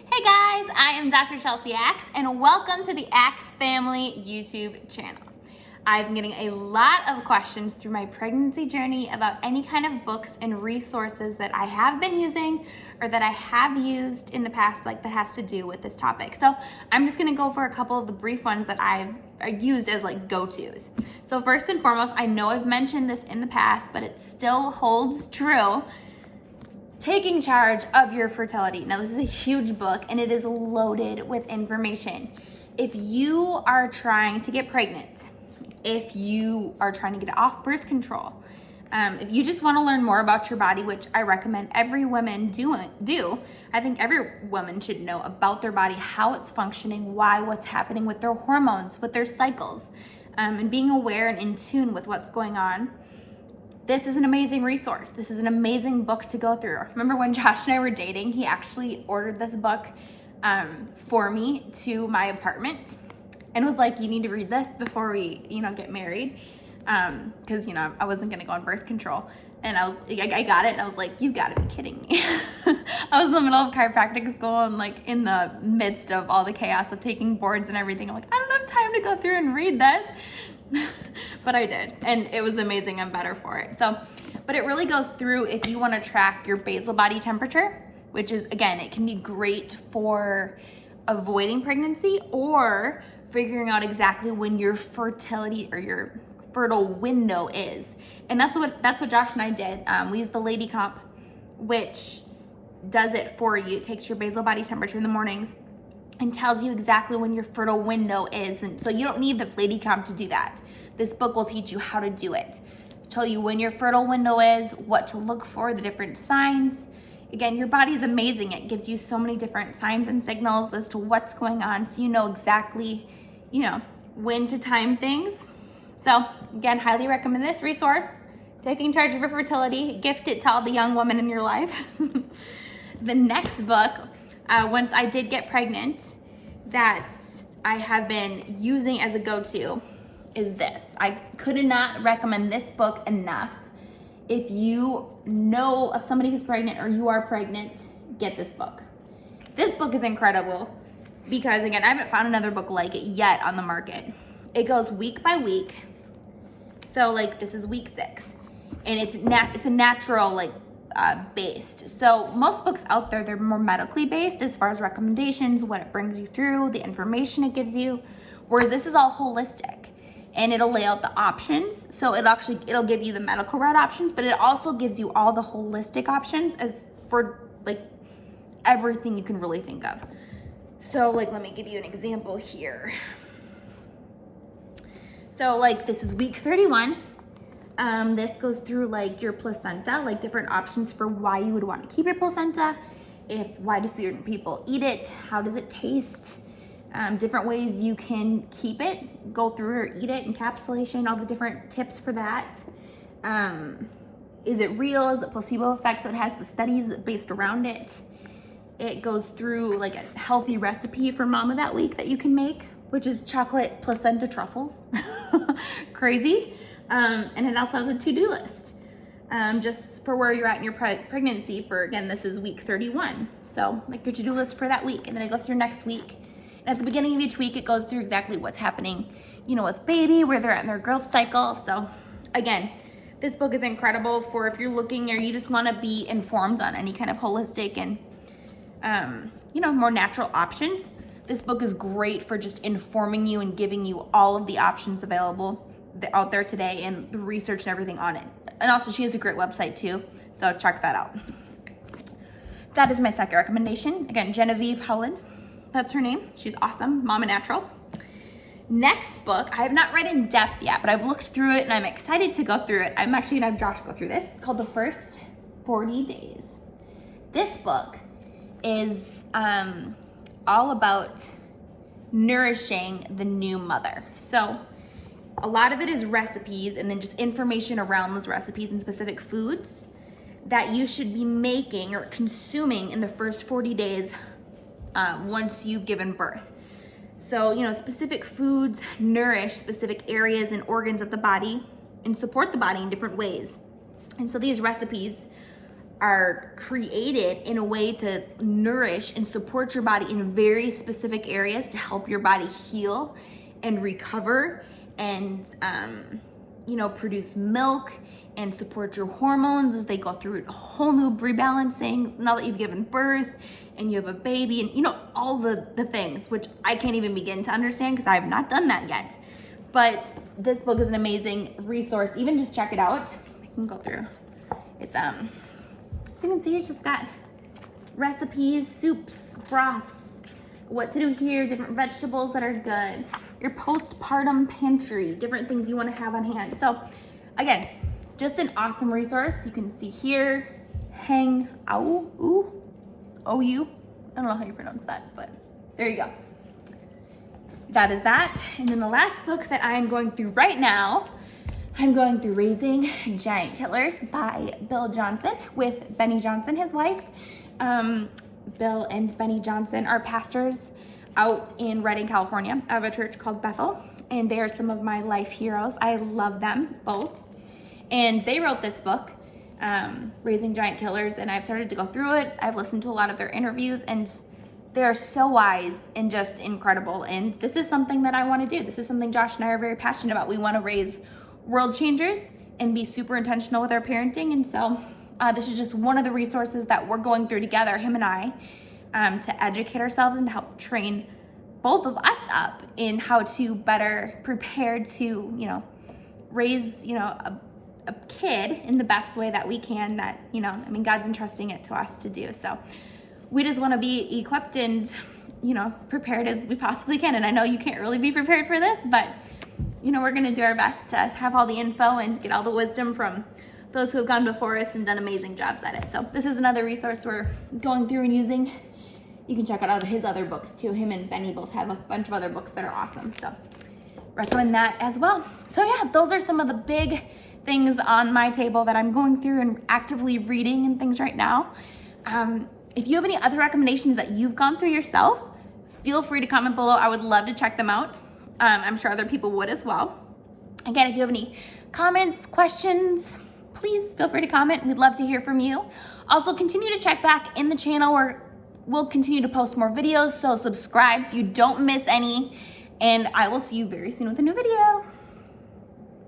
Hey guys, I am Dr. Chelsea Axe and welcome to the Axe Family YouTube channel. I've been getting a lot of questions through my pregnancy journey about any kind of books and resources that I have been using or that I have used in the past, like that has to do with this topic. So I'm just gonna go for a couple of the brief ones that I've used as like go-tos. So first and foremost, I know I've mentioned this in the past, but it still holds true. Taking Charge of Your Fertility. Now, this is a huge book and it is loaded with information. If you are trying to get pregnant, if you are trying to get off birth control, if you just want to learn more about your body, which I recommend every woman do. I think every woman should know about their body, how it's functioning, why, what's happening with their hormones, with their cycles, and being aware and in tune with what's going on. This is an amazing resource. This is an amazing book to go through. Remember when Josh and I were dating, he actually ordered this book for me to my apartment and was like, you need to read this before we, get married. Cause I wasn't gonna go on birth control. And I got it and I was like, you've gotta be kidding me. I was in the middle of chiropractic school and like in the midst of all the chaos of taking boards and everything. I'm like, I don't have time to go through and read this. But I did, and it was amazing. I'm better for it. So, but it really goes through if you want to track your basal body temperature, which is, again, it can be great for avoiding pregnancy or figuring out exactly when your fertility or your fertile window is. And that's what Josh and I did. We used the Lady Comp, which does it for you. It takes your basal body temperature in the mornings and tells you exactly when your fertile window is. And so you don't need the Lady Comp to do that. This book will teach you how to do it. Tell you when your fertile window is, what to look for, the different signs. Again, your body is amazing. It gives you so many different signs and signals as to what's going on, so you know exactly, when to time things. So again, highly recommend this resource. Taking Charge of Your Fertility. Gift it to all the young women in your life. The next book, once I did get pregnant, that I have been using as a go-to is this. I could not recommend this book enough. If you know of somebody who's pregnant or you are pregnant, get this book. This book is incredible because, again, I haven't found another book like it yet on the market. It goes week by week. So, this is week 6. And it's a natural, based. So most books out there, they're more medically based as far as recommendations, what it brings you through, the information it gives you, whereas this is all holistic and it'll lay out the options. So it'll give you the medical route options, but it also gives you all the holistic options as for everything you can really think of. So let me give you an example here. So this is week 31. This goes through your placenta, different options for why you would want to keep your placenta, why do certain people eat it, how does it taste, different ways you can keep it, go through or eat it, encapsulation, all the different tips for that. Is it real? Is it placebo effect? So it has the studies based around it. It goes through a healthy recipe for mama that week that you can make, which is chocolate placenta truffles. Crazy. And it also has a to-do list, just for where you're at in your pregnancy for, again, this is week 31. So your to-do list for that week. And then it goes through next week. And at the beginning of each week, it goes through exactly what's happening, with baby, where they're at in their growth cycle. So again, this book is incredible for if you're looking or you just want to be informed on any kind of holistic and, more natural options. This book is great for just informing you and giving you all of the options available out there today and the research and everything on it. And also she has a great website too, so check that out. That is my second recommendation. Again, Genevieve Howland, that's her name. She's awesome, Mama Natural. Next book, I have not read in depth yet, but I've looked through it and I'm excited to go through it. I'm actually gonna have Josh go through this. It's called The First 40 Days. This book is all about nourishing the new mother. So a lot of it is recipes and then just information around those recipes and specific foods that you should be making or consuming in the first 40 days once you've given birth. So, specific foods nourish specific areas and organs of the body and support the body in different ways. And so these recipes are created in a way to nourish and support your body in very specific areas to help your body heal and recover and produce milk and support your hormones as they go through a whole new rebalancing now that you've given birth and you have a baby, and all the things, which I can't even begin to understand because I have not done that yet. But this book is an amazing resource. Even just check it out. I can go through. It's so you can see it's just got recipes, soups, broths, what to do here, different vegetables that are good, your postpartum pantry, different things you want to have on hand. So again, just an awesome resource. You can see here, hang OU. I don't know how you pronounce that, but there you go. That is that. And then the last book that I'm going through right now, I'm going through Raising Giant Killers by Bill Johnson with Benny Johnson, his wife. Bill and Benny Johnson are pastors out in Redding, California. I have a church called Bethel, and they are some of my life heroes. I love them both. And they wrote this book, Raising Giant Killers, and I've started to go through it. I've listened to a lot of their interviews, and they are so wise and just incredible. And this is something that I want to do. This is something Josh and I are very passionate about. We want to raise world changers and be super intentional with our parenting. And so this is just one of the resources that we're going through together, him and I, to educate ourselves and to help train both of us up in how to better prepare to, raise, a kid in the best way that we can, that, God's entrusting it to us to do. So we just want to be equipped and, prepared as we possibly can. And I know you can't really be prepared for this, but we're going to do our best to have all the info and get all the wisdom from those who have gone before us and done amazing jobs at it. So this is another resource we're going through and using. You can check out his other books too. Him and Benny both have a bunch of other books that are awesome. So recommend that as well. So yeah, those are some of the big things on my table that I'm going through and actively reading and things right now. If you have any other recommendations that you've gone through yourself, feel free to comment below. I would love to check them out. I'm sure other people would as well. Again, if you have any comments, questions, please feel free to comment. We'd love to hear from you. Also, continue to check back in the channel where we'll continue to post more videos, so subscribe so you don't miss any. And I will see you very soon with a new video.